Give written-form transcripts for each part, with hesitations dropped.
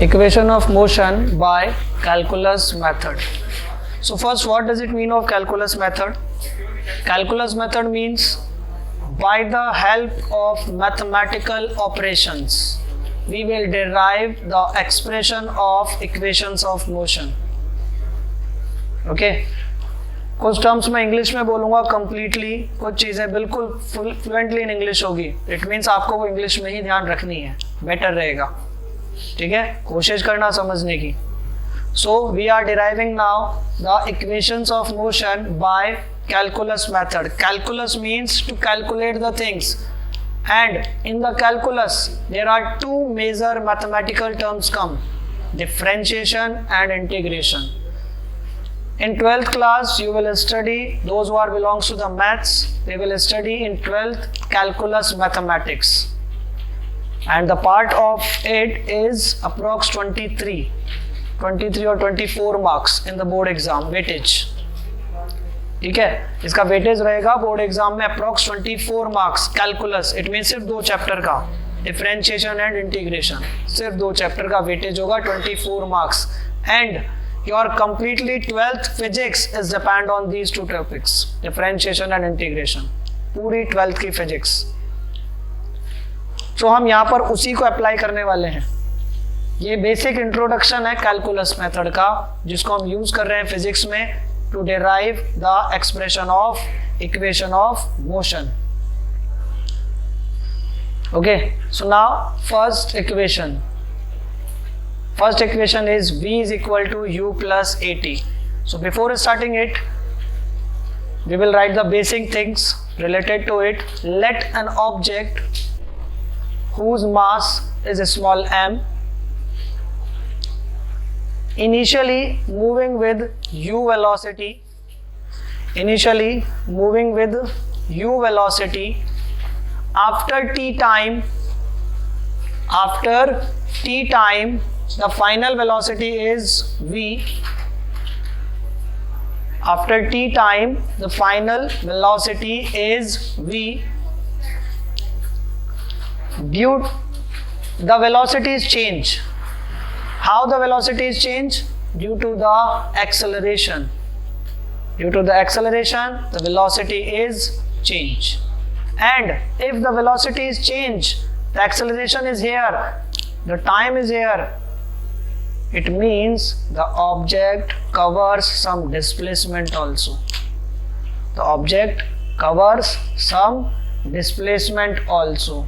Equation of motion by calculus method. So first, what does it mean of calculus method? Calculus method means by the help of mathematical operations we will derive the expression of equations of motion. Okay, कुछ terms मैं English में बोलूँगा completely, कुछ चीज़ें बिल्कुल fluently in English होगी. It means आपको वो इंग्लिश में ही ध्यान रखनी है, बेटर रहेगा. ठीक है, कोशिश करना समझने की. So we are deriving now the equations of motion by calculus method. Calculus means to calculate the things, and in the calculus there are two major mathematical terms come: differentiation and integration. In 12th class you will study, those who are belongs to the maths, they will study in 12th calculus mathematics, and the part of it is approx 23 or 24 marks in the board exam weightage. ठीक है, इसका weightage रहेगा board exam में approx 24 marks. Calculus it mean सिर्फ 2 chapter का, differentiation and integration, सिर्फ 2 chapter का weightage होगा 24 marks. And your completely 12th physics is depend on these 2 topics, differentiation and integration, पूरी 12th की फिजिक्स. तो हम यहाँ पर उसी को अप्लाई करने वाले हैं. ये बेसिक इंट्रोडक्शन है कैलकुलस मेथड का, जिसको हम यूज कर रहे हैं फिजिक्स में to derive the expression of equation of motion. Okay, so now first equation is v is equal to u plus at. So before starting it, we will write the basic things related to it. Let an object whose mass is small m, initially moving with u velocity, after t time the final velocity is v. After t time the final velocity is v. Due the velocities change. How the velocities change? Due to the acceleration. Due to the acceleration, the velocity is change. And if the velocity is change, the acceleration is here, the time is here, it means the object covers some displacement also. The object covers some displacement also.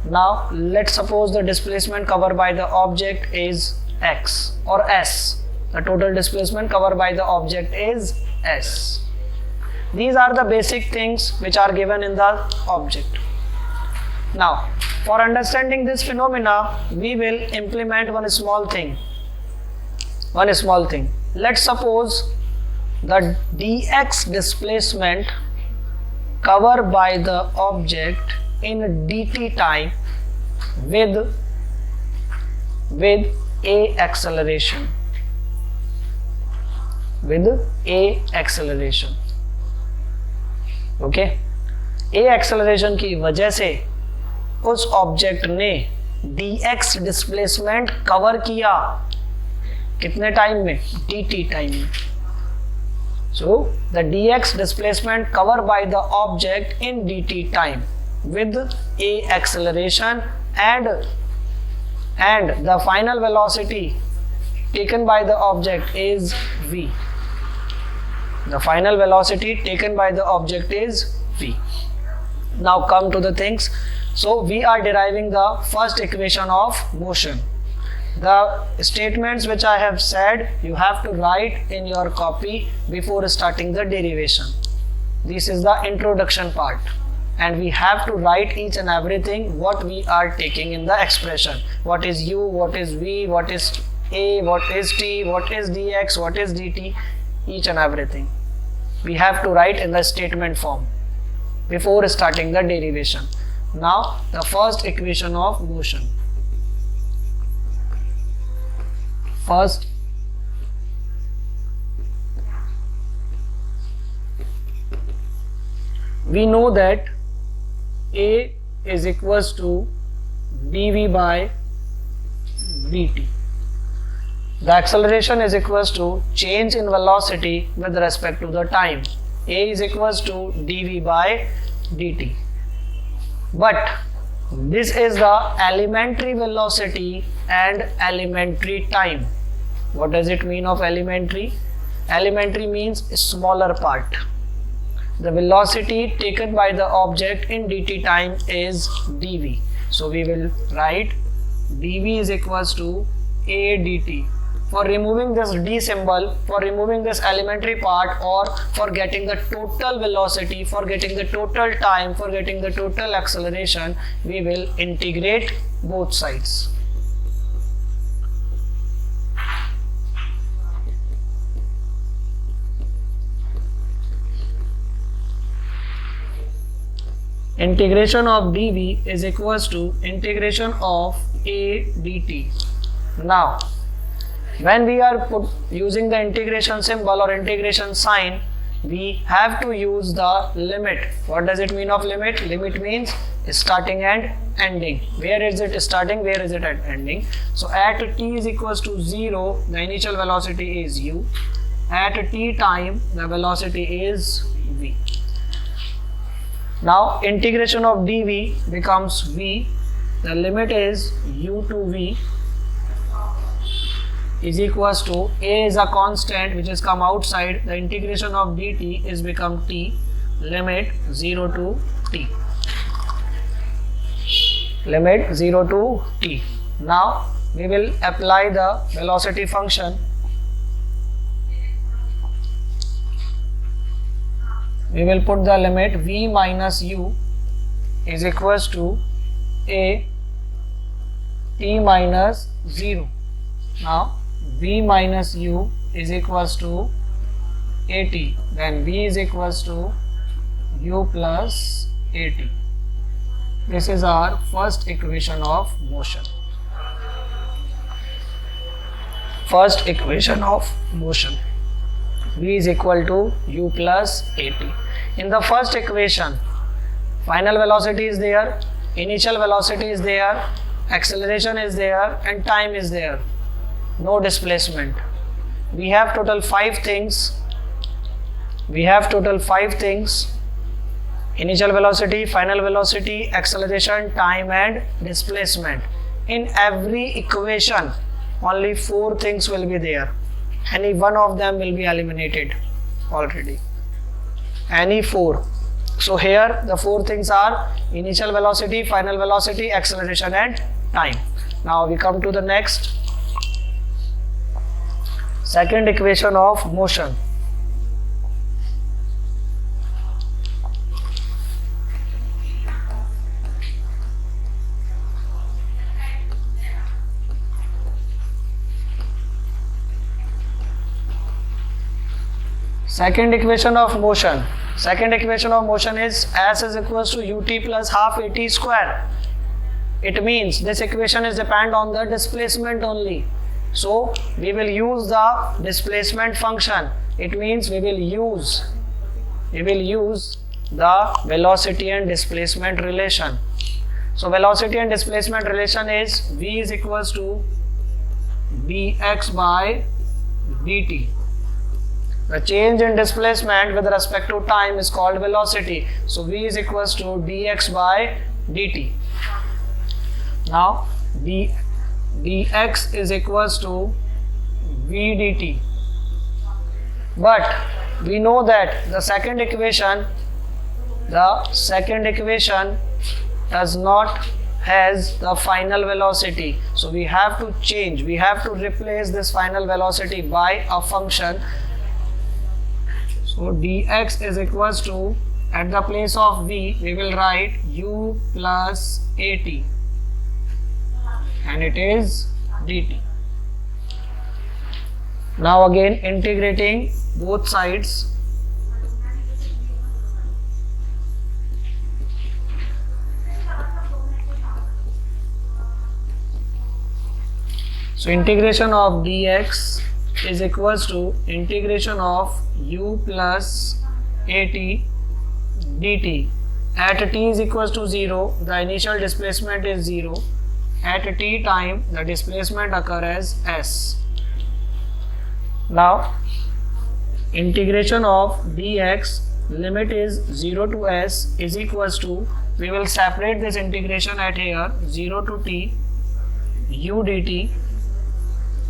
Now let's suppose the displacement covered by the object is x or s. The total displacement covered by the object is s. These are the basic things which are given in the object. Now for understanding this phenomena we will implement one small thing. Let's suppose the dx displacement covered by the object in dt time with a acceleration. Okay, a acceleration की वजह से उस object ने dx displacement cover किया कितने time में? dt time में. So the dx displacement covered by the object in dt time with a acceleration, and the final velocity taken by the object is v. The final velocity taken by the object is v. Now come to the things. So we are deriving the first equation of motion. The statements which I have said you have to write in your copy before starting the derivation. This is the introduction part, and we have to write each and everything what we are taking in the expression. What is u, what is v, what is a, what is t, what is dx, what is dt, each and everything we have to write in the statement form before starting the derivation. Now the first equation of motion. First we know that A is equals to dv by dt. The acceleration is equals to change in velocity with respect to the time. A is equals to dv by dt. But this is the elementary velocity and elementary time. What does it mean of elementary? Elementary means smaller part. The velocity taken by the object in dt time is dv. So we will write dv is equals to a dt. For removing this d symbol, for removing this elementary part, or for getting the total velocity, for getting the total time, for getting the total acceleration, we will integrate both sides. Integration of dv is equals to integration of a dt. Now when we are using the integration symbol or integration sign, we have to use the limit. What does it mean of limit? Limit means starting and ending. Where is it starting? Where is it at ending? So at t is equals to 0, the initial velocity is u. At t time, the velocity is v. Now integration of dv becomes v. The limit is u to v is equals to a is a constant which is come outside. The integration of dt is become t, limit 0 to t. Limit 0 to t. Now we will apply the velocity function. We will put the limit v minus u is equals to a t minus 0. Now v minus u is equals to at, then v is equals to u plus at. This is our first equation of motion. First equation of motion. V is equal to u plus at. In the first equation, final velocity is there, initial velocity is there, acceleration is there, and time is there. No displacement. We have total 5 things. Initial velocity, final velocity, acceleration, time, and displacement. In every equation, only 4 things will be there. Any one of them will be eliminated already. Any 4. So here the 4 things are initial velocity, final velocity, acceleration, and time. Now we come to the next. Second equation of motion. Second equation of motion. Second equation of motion is s is equals to ut plus half at square. It means this equation is depend on the displacement only. So we will use the displacement function. It means we will use the velocity and displacement relation. So velocity and displacement relation is v is equals to dx by dt. The change in displacement with respect to time is called velocity. So v is equals to dx by dt. Now dx is equals to v dt. But we know that the second equation does not has the final velocity. So we have to change, we have to replace this final velocity by a function. So dx is equals to, at the place of v, we will write u plus at, and it is dt. Now again integrating both sides. So integration of dx is equals to integration of u plus at dt. At t is equals to 0, the initial displacement is 0. at t time the displacement occur as s. Now integration of dx, limit is 0 to s, is equals to, we will separate this integration at here, 0 to t u dt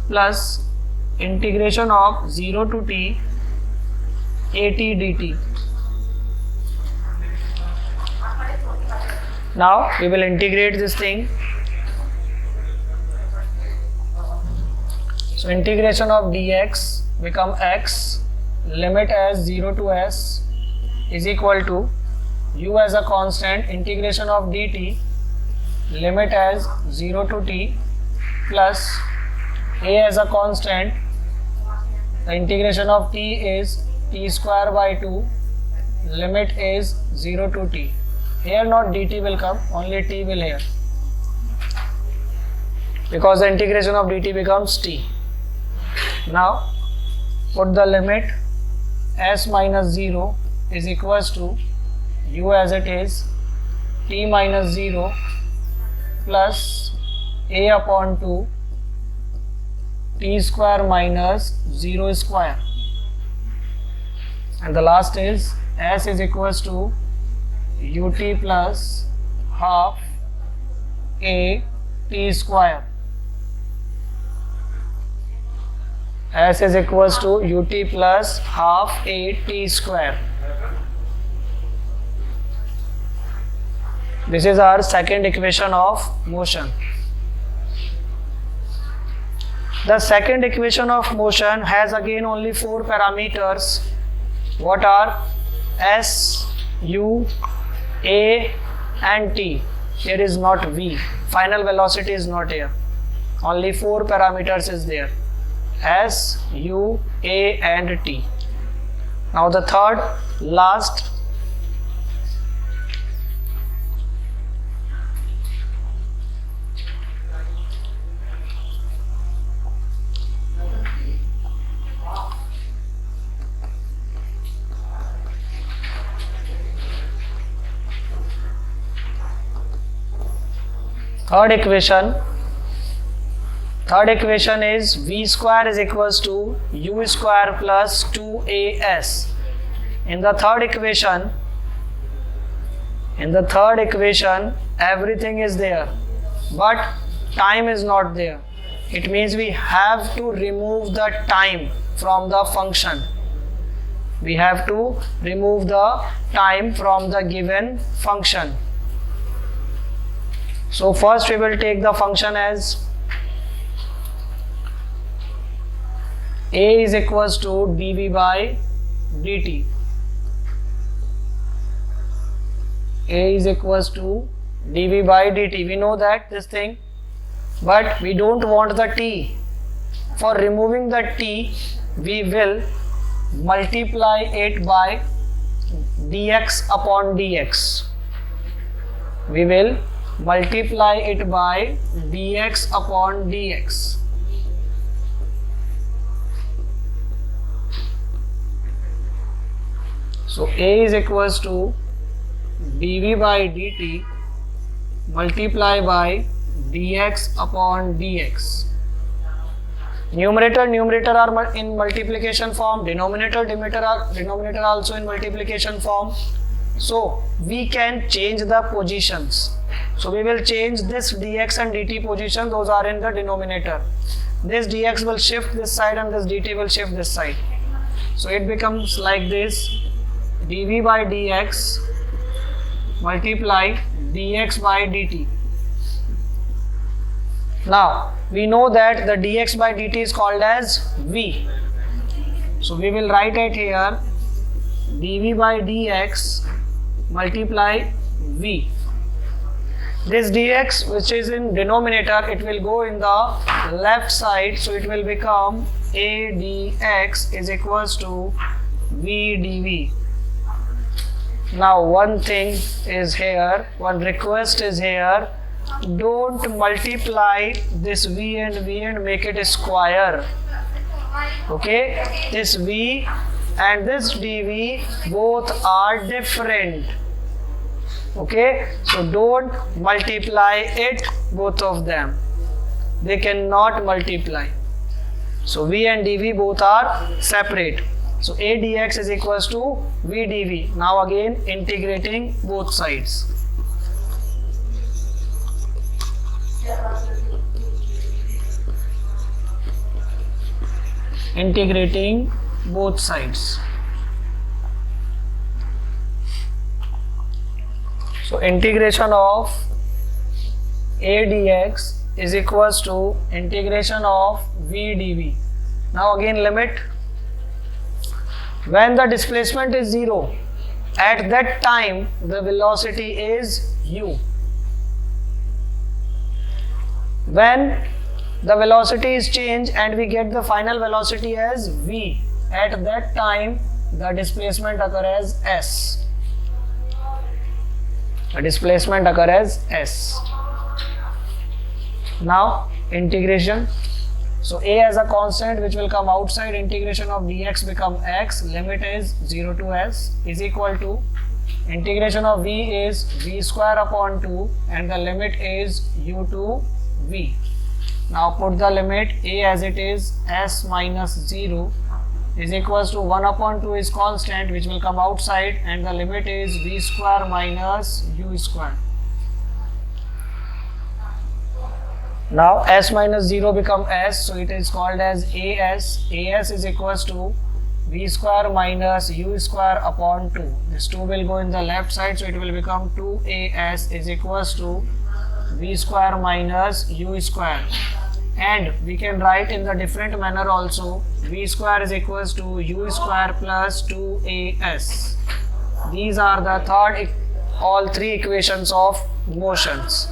plus integration of 0 to t at dt. Now we will integrate this thing. So integration of dx become x, limit as 0 to s is equal to u as a constant, integration of dt, limit as 0 to t plus a as a constant, the integration of t is t square by 2, limit is 0 to t. Here not dt will come, only t will here, because the integration of dt becomes t. Now put the limit, s minus 0 is equals to u as it is, t minus 0 plus a upon 2 t square minus 0 square, and the last is s is equals to ut plus half a t square. S is equals to ut plus half a t square. This is our second equation of motion. The second equation of motion has again only 4 parameters. What are? S, u, a and t. Here is not v. Final velocity is not here. Only 4 parameters is there. S, u, a and t. Now the third, last, third equation is v square is equals to u square plus 2as. In the third equation everything is there, but time is not there. It means we have to remove the time from the function. We have to remove the time from the given function. So first we will take the function as a is equals to dv by dt. A is equals to dv by dt. We know that this thing, but we don't want the t. For removing the t, we will multiply it by dx upon dx. We will multiply it by dx upon dx. So a is equals to dv by dt multiply by dx upon dx. Numerator are in multiplication form, denominator also in multiplication form. So we can change the positions. So we will change this dx and dt position, those are in the denominator. This dx will shift this side and this dt will shift this side. So it becomes like this, dv by dx multiply dx by dt. Now we know that the dx by dt is called as v. So we will write it here, dv by dx multiply v. This dx which is in denominator, it will go in the left side, so it will become a dx is equals to v dv. Now one thing is here, one request is here, don't multiply this v and make it a square. Okay, this v and this dv both are different. Okay, so don't multiply it, both of them. They cannot multiply. So v and dv both are separate. So a dx is equals to v dv. Now again integrating both sides. Integrating both sides. So integration of a dx is equals to integration of v dv. Now again limit. When the displacement is 0, at that time the velocity is u. When the velocity is changed and we get the final velocity as v, at that time the displacement occur as s. The displacement occur as s. Now integration. So a as a constant which will come outside, integration of dx become x, limit is 0 to s, is equal to integration of v is v square upon 2 and the limit is u to v. Now put the limit a as it is, s minus 0 is equals to 1 upon 2 is constant which will come outside and the limit is v square minus u square. Now s minus 0 become s, so it is called as as. As is equals to v square minus u square upon 2. This 2 will go in the left side, so it will become 2as is equals to v square minus u square. And we can write in the different manner also, v square is equals to u square plus 2as. These are the all three equations of motions.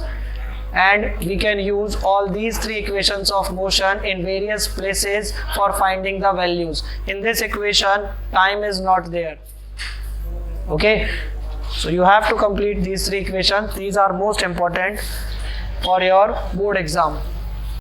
And we can use all these three equations of motion in various places for finding the values. In this equation, time is not there. Okay, so you have to complete these three equations. These are most important for your board exam.